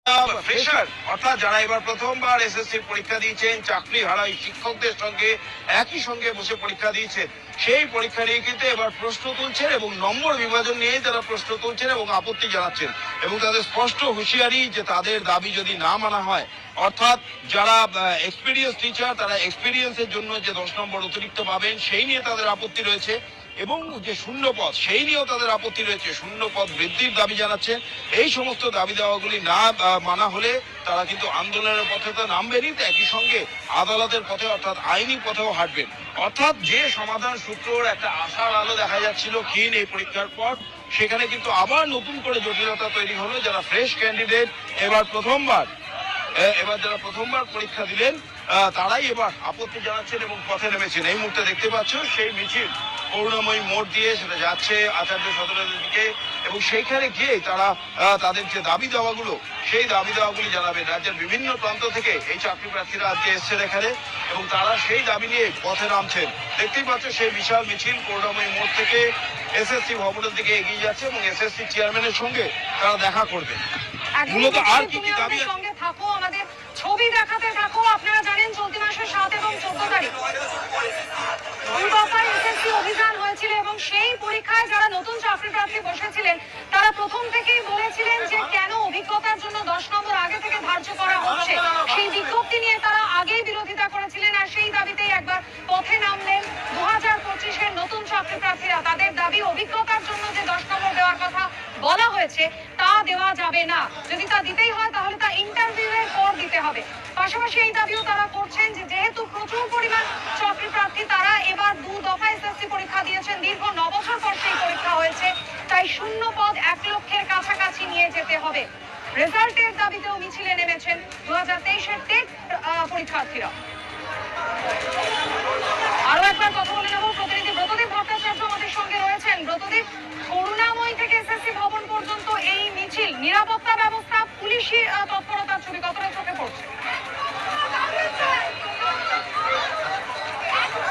Fresher অর্থাৎ যারা এবার প্রথমবার এসএসসি পরীক্ষা দিয়েছেন, চাকরি হারা শিক্ষকদের সঙ্গে একই সঙ্গে বসে পরীক্ষা দিয়েছেন, সেই পরীক্ষা নিয়ে কিন্তু এবার প্রশ্ন তুলছেন এবং নম্বর বিভাজন নিয়ে তারা প্রশ্ন তুলছেন এবং আপত্তি জানাচ্ছেন এবং তাদের স্পষ্ট হুঁশিয়ারি যে তাদের দাবি যদি না মানা হয়, অর্থাৎ যারা এক্সপিরিয়েন্স টিচার তারা এক্সপিরিয়েন্সের জন্য যে 10 নম্বর অতিরিক্ত পাবেন সেই নিয়ে তাদের আপত্তি রয়েছে এবং যে শূন্য পদ সেই নিয়েও তাদের আপত্তি রয়েছে, শূন্য পদ বৃদ্ধির দাবি জানাচ্ছেন। এই সমস্ত দাবি দেওয়াগুলি না মানা হলে তারা কিন্তু আন্দোলনের পথে তো নামবেনই, একই সঙ্গে আদালতের পথে অর্থাৎ আইনি পথেও হাঁটবেন। অর্থাৎ যে সমাধান সূত্রর একটা আশার আলো দেখা যাচ্ছিল ক্ষীণ এই পরীক্ষার পর, সেখানে কিন্তু আবার নতুন করে জটিলতা তৈরি হলো। যারা ফ্রেশ ক্যান্ডিডেট যারা প্রথমবার পরীক্ষা দিলেন তারাই এবার আপত্তি জানাচ্ছেন এবং পথে নেমেছেন। এই মুহূর্তে দেখতে পাচ্ছ সেই মিছিল করুণাময়ী মোড় দিয়ে সেটা যাচ্ছে আচার্য সদনের দিকে এবং সেইখানে গিয়ে তারা তাদের যে দাবি দেওয়াগুলো সেই দাবি দেওয়াগুলি জানাবেন। রাজ্যের বিভিন্ন প্রান্ত থেকে এই চাকরি প্রার্থীরা আজকে এসছেন এখানে এবং তারা সেই দাবি নিয়ে পথে নামছেন। দেখতেই পাচ্ছ সেই বিশাল মিছিল করুণাময়ী মোড় থেকে এসএসসি ভবনের দিকে এগিয়ে যাচ্ছে এবং এসএসসি চেয়ারম্যানের সঙ্গে তারা দেখা করবেন। মূলত আর কি কি দাবি সঙ্গে থাকো, আমাদের ছবি দেখাতে থাকো। আপনারা জানেন চলতি মাসের 7 এবং 14 তারিখ দুই দফায় এসএসসি অভিযান হয়েছিল এবং সেই পরীক্ষায় যারা নতুন চাকরি প্রার্থী বসেছিলেন তারা প্রথম থেকেই বলেছিলেন যে কেন অভিজ্ঞতার জন্য 10 নম্বর আগে থেকে ধার্য করা হচ্ছে। সেই বিজ্ঞপ্তি নিয়ে তারা আগেই বিরোধিতা করেছিলেন আর সেই দাবিতেই একবার পথে নামলেন 2025-এর নতুন চাকরি প্রার্থীরা। তাদের দাবি অভিজ্ঞতার জন্য যে 10 নম্বর দেওয়ার কথা বলা হয়েছে তা দেওয়া যাবে না, যদি তা দিতেই হয় তাহলে তা ইন্টারভিউয়ের পর দিতে হবে। পাশাপাশি এই দাবিও তারা করছেন যে যেহেতু প্রচুর পরিমাণ চাকরি প্রার্থী তারা এবার 2 দফায় এসএসসি পরীক্ষা দিয়েছেন, দীর্ঘ 9 বছর পর সেই পরীক্ষা হয়েছে, তাই শূন্য পদ 1 লক্ষের কাছাকাছি নিয়ে যেতে হবে। রেজাল্টের দাবিতেও মিছিলে নেমেছেন 2023-এর টেট পরীক্ষার্থীরা। আরো একবার কথা বলে নেব, প্রতিনিধি ব্রতদীপ ভট্টাচার্য আমাদের সঙ্গে রয়েছেন। ব্রতদীপ, করুণাময়ী থেকে এসএসসি ভবন পর্যন্ত এই মিছিল, নিরাপত্তা ব্যবস্থা, পুলিশি তৎপরতার ছবি কতটা চোখে পড়ছে?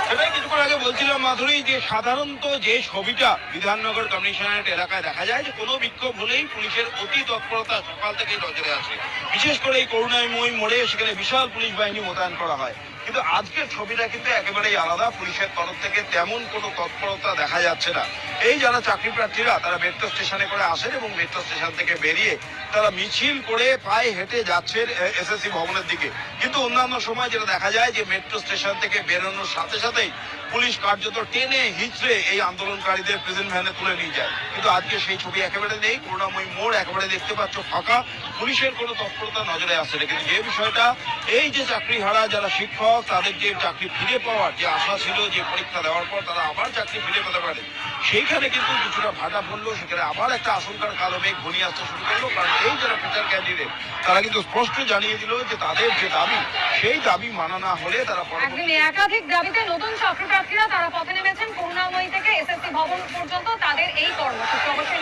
সেটাই কিছুক্ষণ আগে বলছিলাম মাধুরী, যে সাধারণত যে ছবিটা বিধাননগর কমিশনারেট এলাকায় দেখা যায় যে কোনো বিক্ষোভ হলেই পুলিশের অতি তৎপরতা সকাল থেকেই নজরে আসে, বিশেষ করে এই করুণাময়ী মোড়ে সেখানে বিশাল পুলিশ বাহিনী মোতায়েন করা হয়। কিন্তু আজকের ছবিটা কিন্তু একেবারেই আলাদা, পুলিশের তরফ থেকে তেমন কোনো তৎপরতা দেখা যাচ্ছে না। এই যারা চাকরি প্রার্থীরা তারা মেট্রো স্টেশনে করে আসেন এবং মেট্রো স্টেশন থেকে বেরিয়ে তারা মিছিল করে পায়ে হেঁটে যাচ্ছেন এসএসসি ভবনের দিকে। কিন্তু অন্যান্য সময় যেটা দেখা যায় যে মেট্রো স্টেশন থেকে বেরোনোর সাথে সাথেই পুলিশ কার্যত টেনে হিচড়ে এই আন্দোলনকারীদের প্রেজেন্ট ভ্যানে তুলে নিয়ে যায়। কিন্তু আজকে সেই ছবি একেবারে নেই, করুণাময়ী মোড় একেবারে দেখতে পাচ্ছ ফাঁকা, পুলিশের কোনো তৎপরতা নজরে আসছে না। কিন্তু যে বিষয়টা, এই যে চাকরি হারা যারা শিক্ষক তাদের যে চাকরি ফিরে পাওয়ার যে আশা ছিল, যে পরীক্ষা দেওয়ার পর তারা আবার চাকরি ফিরে পেতে পারে, সেইখানে কিন্তু কিছুটা ভাটা পড়লো। সেখানে আবার একটা আশঙ্কার কালো মেঘ ঘনিয়ে আসতে শুরু করলো, কারণ এই যারা ফিচার ক্যান্ডিডেট তারা কিন্তু স্পষ্ট জানিয়ে দিল যে তাদের যে দাবি সেই দাবি মানা না হলে তারা একাধিক দাবিতে নতুন চাকরি প্রার্থীরা তারা পথে নেমেছেন করুণাময়ী থেকে এসএসসি ভবন পর্যন্ত তাদের এই কর্মসূচি।